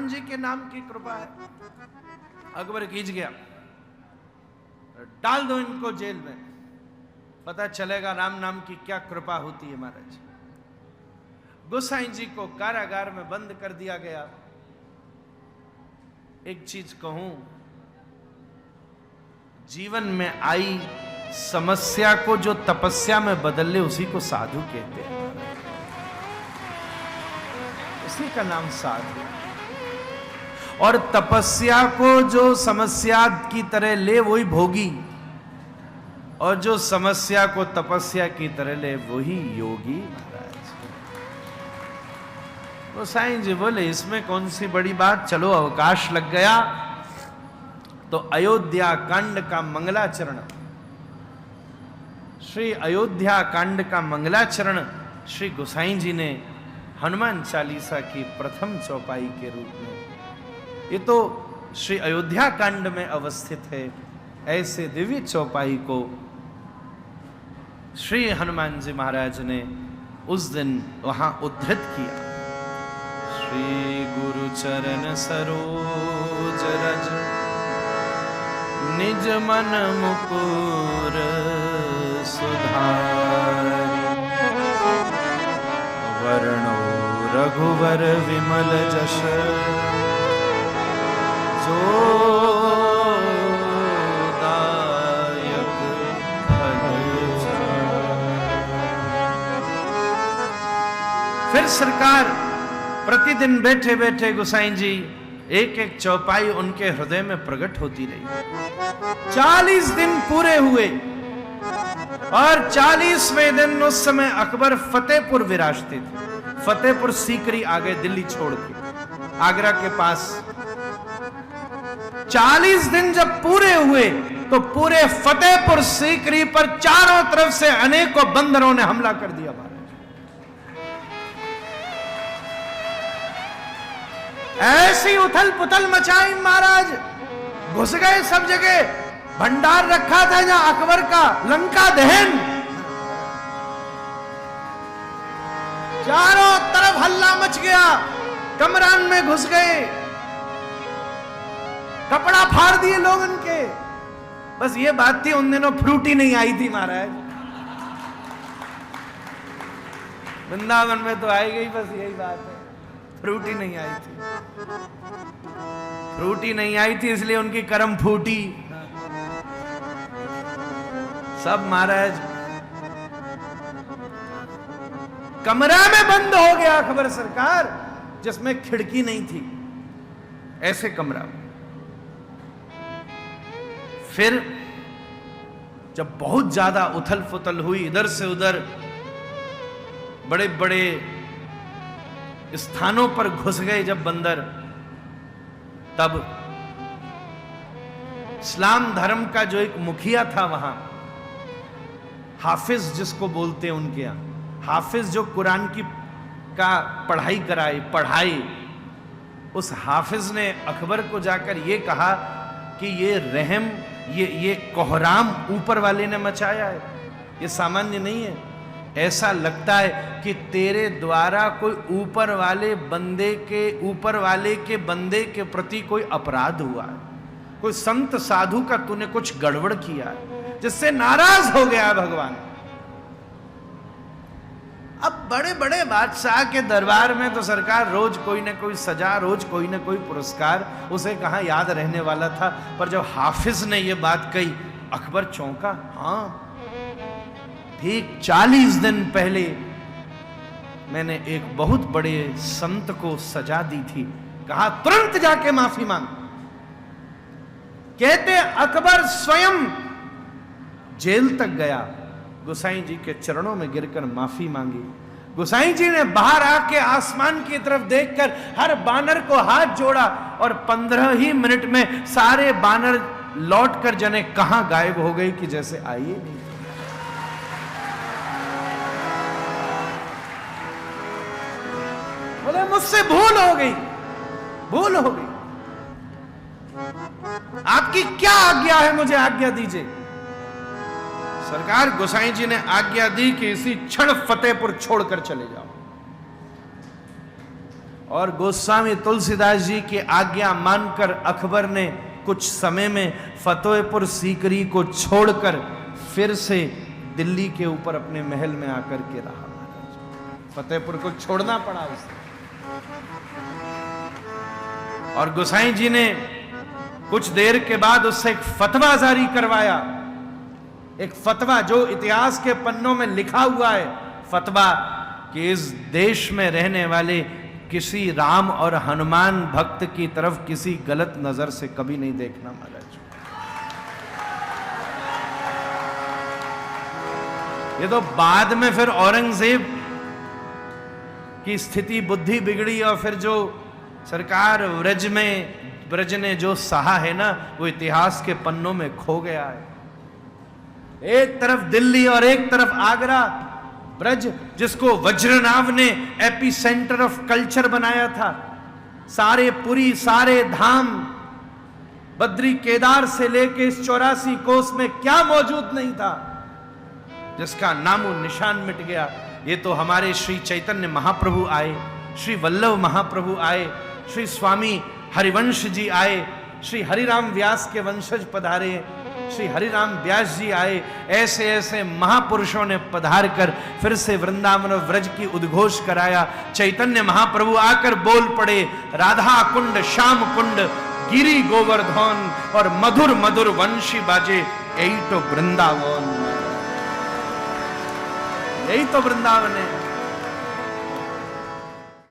राम जी के नाम की कृपा है। अकबर खींच गया, डाल दो इनको जेल में, पता चलेगा राम नाम की क्या कृपा होती है महाराज। गोसाई जी को कारागार में बंद कर दिया गया। एक चीज कहूं, जीवन में आई समस्या को जो तपस्या में बदल ले उसी को साधु कहते हैं, उसी का नाम साधु। और तपस्या को जो समस्या की तरह ले वही भोगी, और जो समस्या को तपस्या की तरह ले वही योगी महाराज। गोसाई जी बोले इसमें कौन सी बड़ी बात, चलो अवकाश लग गया तो अयोध्या कांड का मंगलाचरण, श्री अयोध्या कांड का मंगलाचरण श्री गोसाई जी ने हनुमान चालीसा की प्रथम चौपाई के रूप में, ये तो श्री अयोध्या कांड में अवस्थित है, ऐसे दिव्य चौपाई को श्री हनुमान जी महाराज ने उस दिन वहां उद्धृत किया। श्री गुरु चरण सरोज रज निज मन मुकुर सुधारि, वर्णो रघुवर विमल जश जो दायक फल। फिर सरकार प्रतिदिन बैठे बैठे गोसाई जी एक एक चौपाई उनके हृदय में प्रकट होती रही। 40 दिन पूरे हुए और 40वें दिन उस समय अकबर फतेहपुर विराजते थे। फतेहपुर सीकरी आ गए दिल्ली छोड़ के, आगरा के पास। 40 दिन जब पूरे हुए तो पूरे फतेहपुर सीकरी पर चारों तरफ से अनेकों बंदरों ने हमला कर दिया महाराज। ऐसी उथल पुथल मचाई महाराज, घुस गए सब जगह। भंडार रखा था जहां अकबर का, लंका दहन, चारों तरफ हल्ला मच गया। कमरान में घुस गए, कपड़ा फाड़ दिए लोग उनके। बस ये बात थी, उन दिनों फ्रूटी नहीं आई थी महाराज। वृंदावन में तो आई गई, बस यही बात है, फ्रूटी नहीं आई थी। फ्रूटी नहीं आई थी इसलिए उनकी करम फूटी। सब महाराज कमरा में बंद हो गया अकबर सरकार, जिसमें खिड़की नहीं थी, ऐसे कमरा। फिर जब बहुत ज्यादा उथल पुथल हुई, इधर से उधर बड़े बड़े स्थानों पर घुस गए जब बंदर, तब इस्लाम धर्म का जो एक मुखिया था वहां, हाफिज जिसको बोलते हैं उनके यहां, हाफिज जो कुरान की का पढ़ाई पढ़ाई, उस हाफिज ने अकबर को जाकर ये कहा कि ये रहम, ये कोहराम ऊपर वाले ने मचाया है, ये सामान्य नहीं है। ऐसा लगता है कि तेरे द्वारा कोई ऊपर वाले के बंदे के प्रति कोई अपराध हुआ है, कोई संत साधु का तूने कुछ गड़बड़ किया है, जिससे नाराज हो गया भगवान। अब बड़े बड़े बादशाह के दरबार में तो सरकार रोज कोई ना कोई सजा, रोज कोई ना कोई पुरस्कार, उसे कहां याद रहने वाला था। पर जब हाफिज ने यह बात कही, अकबर चौंका। हाँ, ठीक 40 दिन पहले मैंने एक बहुत बड़े संत को सजा दी थी, कहा तुरंत जाके माफी मांग। कहते अकबर स्वयं जेल तक गया, गोसाई जी के चरणों में गिरकर माफी मांगी। गोसाई जी ने बाहर आके आसमान की तरफ देखकर हर बानर को हाथ जोड़ा और 15 ही मिनट में सारे बानर लौटकर जने कहां गायब हो गई कि जैसे आइए नहीं। बोले मुझसे भूल हो गई, भूल हो गई। आपकी क्या आज्ञा है, मुझे आज्ञा दीजिए। सरकार गोसाई जी ने आज्ञा दी कि इसी क्षण फतेहपुर छोड़कर चले जाओ। और गोस्वामी तुलसीदास जी की आज्ञा मानकर अकबर ने कुछ समय में फतेहपुर सीकरी को छोड़कर फिर से दिल्ली के ऊपर अपने महल में आकर के रहा। फतेहपुर को छोड़ना पड़ा उसे। और गोसाई जी ने कुछ देर के बाद उससे एक फतवा जारी करवाया, एक फतवा जो इतिहास के पन्नों में लिखा हुआ है, फतवा कि इस देश में रहने वाले किसी राम और हनुमान भक्त की तरफ किसी गलत नजर से कभी नहीं देखना महाराज। ये तो बाद में फिर औरंगजेब की स्थिति बुद्धि बिगड़ी और फिर जो सरकार ब्रज ने जो सहा है ना, वो इतिहास के पन्नों में खो गया है। एक तरफ दिल्ली और एक तरफ आगरा, ब्रज जिसको वज्रनाभ ने एपी सेंटर ऑफ कल्चर बनाया था। सारे पुरी, सारे धाम, बद्री केदार से लेके इस 84 कोस में क्या मौजूद नहीं था जिसका नामो निशान मिट गया। ये तो हमारे श्री चैतन्य महाप्रभु आए, श्री वल्लभ महाप्रभु आए, श्री स्वामी हरिवंश जी आए, श्री हरिराम व्यास के वंशज पधारे, श्री हरिराम व्यास जी आए। ऐसे ऐसे महापुरुषों ने पधार कर फिर से वृंदावन और व्रज की उद्घोष कराया। चैतन्य महाप्रभु आकर बोल पड़े, राधा कुंड श्याम कुंड गिरी गोवर्धन और मधुर मधुर वंशी बाजे, यही तो वृंदावन, यही तो वृंदावन है।